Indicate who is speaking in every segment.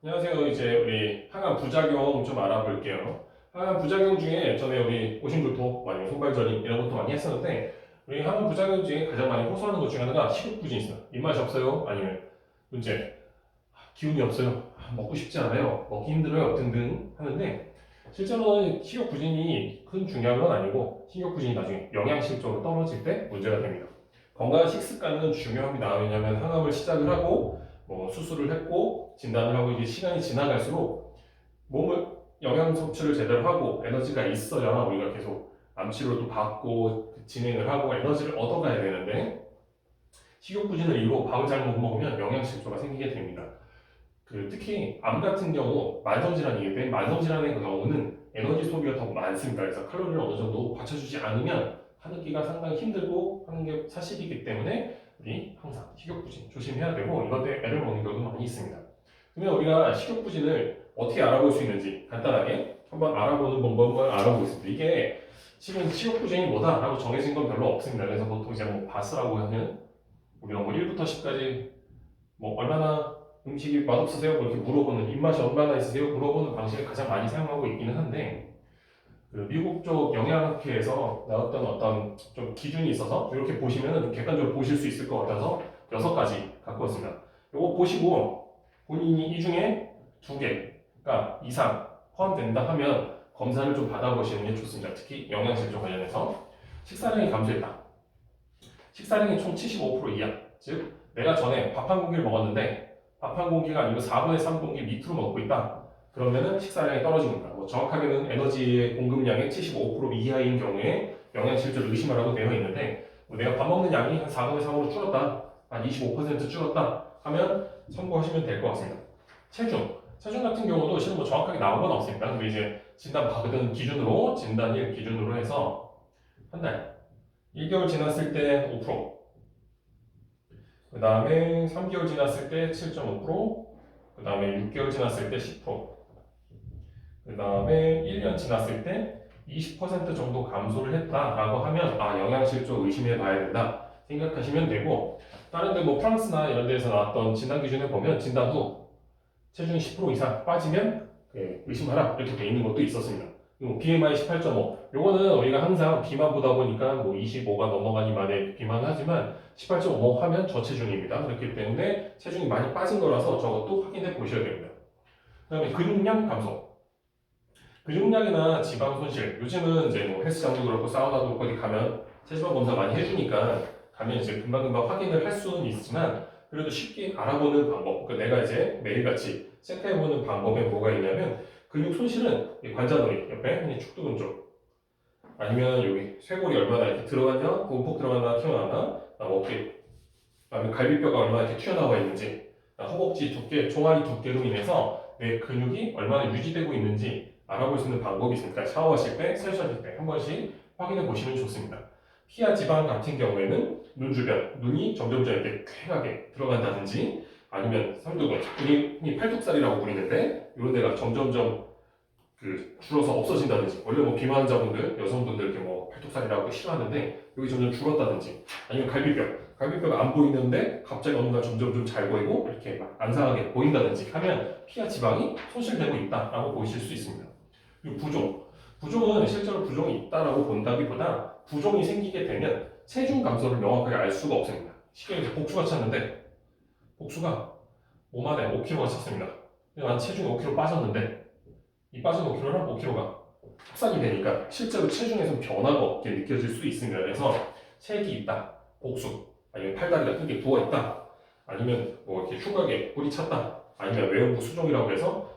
Speaker 1: 안녕하세요. 이제 우리 항암 부작용 좀 알아볼게요. 항암 부작용 중에 전에 우리 오심불통, 아니면 손발저림 이런 것도 많이 했었는데 우리 항암 부작용 중에 가장 많이 호소하는 것 중에 하나가 식욕부진이 있어요. 입맛이 없어요. 아니면 문제 기운이 없어요. 먹고 싶지 않아요. 먹기 힘들어요. 등등 하는데 실제로는 식욕부진이 큰 중요한 건 아니고 식욕부진이 나중에 영양실적으로 떨어질 때 문제가 됩니다. 건강한 식습관은 중요합니다. 왜냐하면 항암을 시작을 하고 뭐 수술을 했고 진단을 하고 이게 시간이 지나갈수록 몸을 영양 섭취를 제대로 하고 에너지가 있어야 우리가 계속 암 치료도 받고 진행을 하고 에너지를 얻어가야 되는데 식욕부진을 이루고 밥을 잘못 먹으면 영양실조가 생기게 됩니다. 특히 암 같은 경우 만성질환이기 때문에 만성질환의 경우는 에너지 소비가 더 많습니다. 그래서 칼로리를 어느 정도 받쳐주지 않으면 하느끼가 상당히 힘들고 하는 게 사실이기 때문에 우리 항상 식욕부진 조심해야 되고 이것 때문에 애를 먹는 경우도 많이 있습니다. 그러면 우리가 식욕부진을 어떻게 알아볼 수 있는지 간단하게 한번 알아보는 방법을 알아보겠습니다. 이게 지금 식욕부진이 뭐다라고 정해진 건 별로 없습니다. 그래서 보통 이제 뭐 바스라고 하는 우리가 뭐 1부터 10까지 뭐 얼마나 음식이 맛없으세요? 뭐 이렇게 물어보는 입맛이 얼마나 있으세요? 물어보는 방식을 가장 많이 사용하고 있기는 한데 미국 쪽 영양학회에서 나왔던 어떤 좀 기준이 있어서 이렇게 보시면 좀 객관적으로 보실 수 있을 것 같아서 6가지 갖고 왔습니다. 이거 보시고 본인이 이 중에 2개가 이상 포함된다 하면 검사를 좀 받아보시는 게 좋습니다. 특히 영양실조 관련해서 식사량이 감소했다. 식사량이 총 75% 이하, 즉 내가 전에 밥 한 공기를 먹었는데 밥 한 공기가 아니고 4분의 3 공기 밑으로 먹고 있다. 그러면은 식사량이 떨어진 겁니다. 뭐 정확하게는 에너지의 공급량의 75% 이하인 경우에 영양실조를 의심하라고 되어 있는데 뭐 내가 밥 먹는 양이 한 4분의 3으로 줄었다, 한 25% 줄었다 하면 참고하시면 될 것 같습니다. 체중 같은 경우도 실은 뭐 정확하게 나온 건 없습니다. 근데 이제 진단 받은 기준으로 진단일 기준으로 해서 한 달, 1개월 지났을 때 5%, 그 다음에 3개월 지났을 때 7.5%, 그 다음에 6개월 지났을 때 10%, 그 다음에 1년 지났을 때 20% 정도 감소를 했다라고 하면 영양실조 의심해 봐야 된다 생각하시면 되고, 다른 데 뭐 프랑스나 이런 데서 나왔던 진단 기준에 보면 진단 후 체중이 10% 이상 빠지면 의심하라 이렇게 돼 있는 것도 있었습니다. BMI 18.5 요거는 우리가 항상 비만 보다 보니까 뭐 25가 넘어가니 만에 비만하지만 18.5 하면 저체중입니다. 그렇기 때문에 체중이 많이 빠진 거라서 저것도 확인해 보셔야 됩니다. 그 다음에 근육량 감소, 근육량이나 지방 손실, 요즘은 이제 뭐 헬스장도 그렇고 사우나도 그렇고 어디 가면 체지방 검사 많이 해주니까 가면 이제 금방금방 확인을 할 수는 있지만 그래도 쉽게 알아보는 방법, 그러니까 내가 이제 매일같이 체크해보는 방법에 뭐가 있냐면 근육 손실은 이 관자놀이 옆에 축두근 쪽, 아니면 여기 쇄골이 얼마나 이렇게 들어갔냐, 움푹 들어갔나 튀어나왔나, 어깨, 그다음에 갈비뼈가 얼마나 이렇게 튀어나와 있는지, 허벅지 두께, 종아리 두께로 인해서 내 근육이 얼마나 유지되고 있는지 알아볼 수 있는 방법이 있으니까 샤워하실 때, 세수하실 때 한 번씩 확인해 보시면 좋습니다. 피하 지방 같은 경우에는 눈 주변, 눈이 점점점 이렇게 쾌하게 들어간다든지, 아니면 삼두근, 흔히 팔뚝살이라고 부르는데 이런 데가 점점점 줄어서 없어진다든지, 원래 뭐 비만 환자분들, 여성분들 이렇게 뭐 팔뚝살이라고 싫어하는데 여기 점점 줄었다든지, 아니면 갈비뼈가 안 보이는데 갑자기 어느 날 점점 좀 잘 보이고 이렇게 막 안상하게 보인다든지 하면 피하 지방이 손실되고 있다라고 보실 수 있습니다. 그리고 부종은 실제로 부종이 있다라고 본다기보다 부종이 생기게 되면 체중 감소를 명확하게 알 수가 없습니다. 쉽게 이제 복수가 찼는데 복수가 몸 안에 5kg가 찼습니다. 난 체중이 5kg 빠졌는데 이 빠진 5kg랑 5kg가 합산이 되니까 실제로 체중에서 변화가 없게 느껴질 수 있습니다. 그래서 체액이 있다, 복수, 아니면 팔다리가 크게 부어있다, 아니면 뭐 이렇게 흉곽에 골이 찼다, 아니면 외형부 수종이라고 해서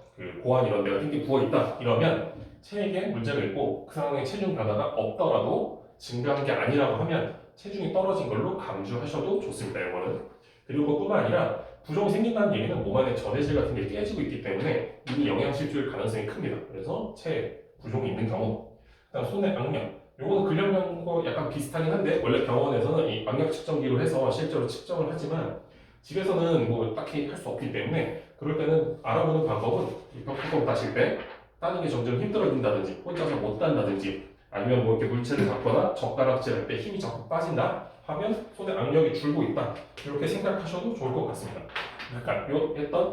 Speaker 1: 고환 이런 데가 띵띵 부어있다 이러면 체액에 문제가 있고 그 상황에 체중 변화가 없더라도 증가한 게 아니라고 하면 체중이 떨어진 걸로 감주하셔도 좋습니다. 이거는. 그리고 그뿐만 아니라 부종이 생긴다는 얘기는 몸 안에 전해질 같은 게 깨지고 있기 때문에 이미 영양실조일 가능성이 큽니다. 그래서 체액 부종이 있는 경우, 그다음 손의 악력, 요거는 근력량과 약간 비슷하긴 한데 원래 병원에서는 이 악력 측정기로 해서 실제로 측정을 하지만 집에서는 뭐 딱히 할 수 없기 때문에 그럴 때는 알아보는 방법은 벽뚜껑 따실 때 따는 게 점점 힘들어진다든지 혼자서 못 딴다든지, 아니면 뭐 이렇게 물체를 잡거나 젓가락질 할 때 힘이 자꾸 빠진다 하면 손에 악력이 줄고 있다 이렇게 생각하셔도 좋을 것 같습니다. 약간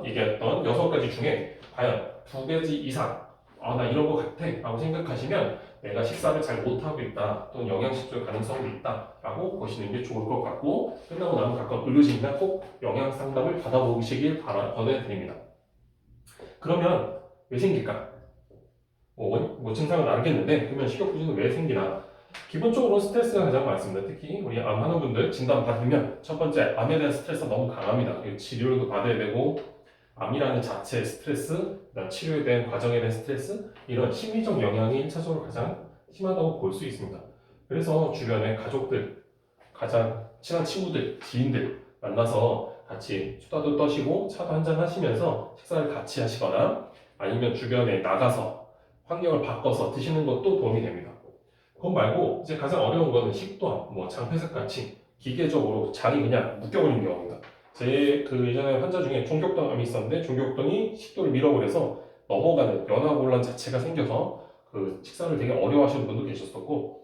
Speaker 1: 얘기했던 6가지 중에 과연 2가지 이상 나 이런 거 같아 라고 생각하시면 내가 식사를 잘 못하고 있다 또는 영양실조 가능성도 있다 라고 보시는 게 좋을 것 같고, 끝나고 나면 가까운 의료진이나 꼭 영양 상담을 받아보시길 권해드립니다. 그러면 왜 생길까? 뭐 증상은 알겠는데 그러면 식욕부진은 왜 생기나? 기본적으로 스트레스가 가장 많습니다. 특히 우리 암 하는 분들 진단 받으면 첫 번째, 암에 대한 스트레스가 너무 강합니다. 치료도 받아야 되고, 암이라는 자체의 스트레스, 그다음 치료에 대한 과정에 대한 스트레스, 이런 심리적 영향이 1차적으로 가장 심하다고 볼 수 있습니다. 그래서 주변에 가족들, 가장 친한 친구들, 지인들 만나서 같이 수다도 떠시고 차도 한잔 하시면서 식사를 같이 하시거나, 아니면 주변에 나가서 환경을 바꿔서 드시는 것도 도움이 됩니다. 그것 말고 이제 가장 어려운 거는 식도암, 장폐색 같이 기계적으로 장이 그냥 묶여버리는 경우입니다. 제 예전에 환자 중에 종격동암이 있었는데 종격동이 식도를 밀어버려서 넘어가는 연화곤란 자체가 생겨서 그 식사를 되게 어려워하시는 분도 계셨었고,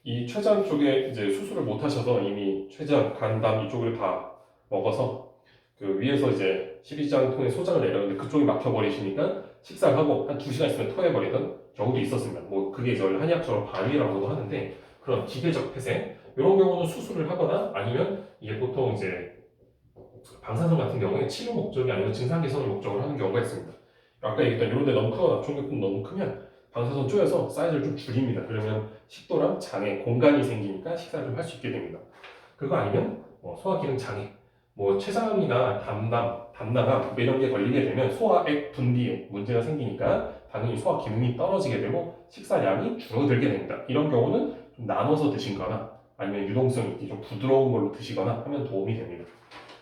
Speaker 1: 이 췌장 쪽에 이제 수술을 못 하셔서 이미 췌장, 간담 이쪽을 다 먹어서 그 위에서 이제 십이장 통에 소장을 내렸는데 그쪽이 막혀버리시니까 식사를 하고 한 2시간 있으면 토해버리던 경우도 있었습니다. 그게 이제 원래 한의학적으로 반위라고도 하는데, 그런 기계적 폐쇄 이런 경우는 수술을 하거나 아니면 이게 보통 이제 방사선 같은 경우에 치료 목적이 아니라 증상 개선을 목적으로 하는 경우가 있습니다. 아까 얘기했던 이런 데 너무 크거나 종격근 너무 크면 방사선 쪼여서 사이즈를 좀 줄입니다. 그러면 식도랑 장에 공간이 생기니까 식사를 좀 할 수 있게 됩니다. 그거 아니면 소화기능 장애, 췌장암이나 담낭암 이런 게 걸리게 되면 소화액 분비에 문제가 생기니까 당연히 소화 기능이 떨어지게 되고 식사량이 줄어들게 됩니다. 이런 경우는 좀 나눠서 드시거나 아니면 유동성 있게 좀 부드러운 걸로 드시거나 하면 도움이 됩니다.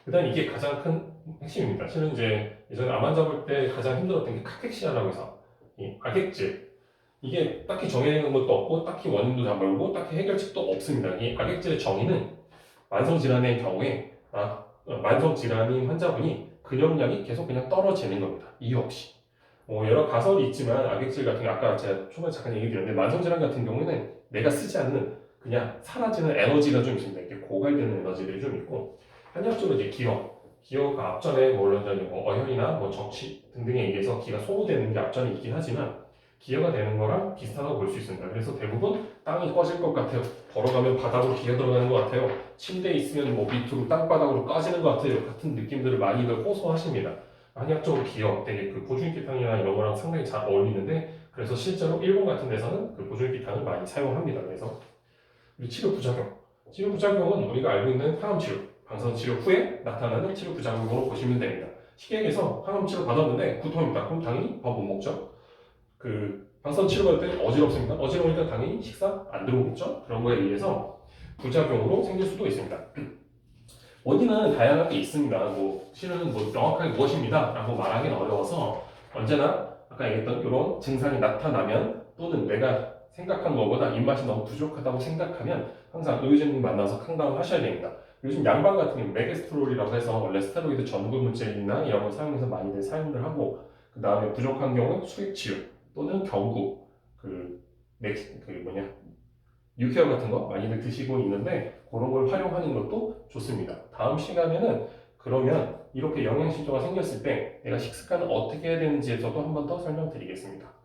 Speaker 1: 그다음 이게 가장 큰 핵심입니다. 실은 이제 예전에 암 환자 볼 때 가장 힘들었던 게 카텍시아라고 해서 이 악액질, 이게 딱히 정해진 것도 없고 딱히 원인도 다 모르고 딱히 해결책도 없습니다. 이 악액질의 정의는 만성질환의 경우에 만성질환인 환자분이 근육량이 계속 그냥 떨어지는 겁니다. 이유 없이. 여러 가설이 있지만 악액질 같은 게 아까 제가 초반에 잠깐 얘기 드렸는데, 만성질환 같은 경우에는 내가 쓰지 않는 그냥 사라지는 에너지가 좀 있습니다. 이렇게 고갈되는 에너지들이 좀 있고, 한약적으로 이제 기어가 앞전에 물론 어혈이나 적시 등등에 의해서 기가 소모되는 게 앞전에 있긴 하지만 기여가 되는 거랑 비슷하다고 볼 수 있습니다. 그래서 대부분 땅이 꺼질 것 같아요. 걸어가면 바닥으로 기어 들어가는 것 같아요. 침대에 있으면 밑으로 땅바닥으로 꺼지는 것 같아요. 같은 느낌들을 많이들 호소하십니다. 한의학적으로 기어, 되게 그 보존기탕이나 이런 거랑 상당히 잘 어울리는데, 그래서 실제로 일본 같은 데서는 그 보존기탕을 많이 사용합니다. 그래서 치료 부작용. 치료 부작용은 우리가 알고 있는 항암 치료, 방사선 치료 후에 나타나는 치료 부작용으로 보시면 됩니다. 식약에서 항암 치료 받았는데 구토입니다. 그럼 당연히 밥 못 먹죠. 방사선 치료 받을 때 어지럽습니다. 어지러우니까 당연히 식사 안 들어오겠죠. 그런 거에 의해서 부작용으로 생길 수도 있습니다. 원인은 다양하게 있습니다. 실은 명확하게 무엇입니다 라고 말하기는 어려워서, 언제나 아까 얘기했던 이런 증상이 나타나면 또는 내가 생각한 것보다 입맛이 너무 부족하다고 생각하면 항상 의료진님 만나서 상담을 하셔야 됩니다. 요즘 양방 같은 경우 메게스트롤이라고 해서 원래 스테로이드 전구물질이나 이런 걸 사용해서 많이들 사용을 하고, 그 다음에 부족한 경우는 수액치료 또는 경구, 뉴케어 같은 거 많이들 드시고 있는데 그런 걸 활용하는 것도 좋습니다. 다음 시간에는 그러면 이렇게 영양실조가 생겼을 때 내가 식습관을 어떻게 해야 되는지에 서도 한 번 더 설명드리겠습니다.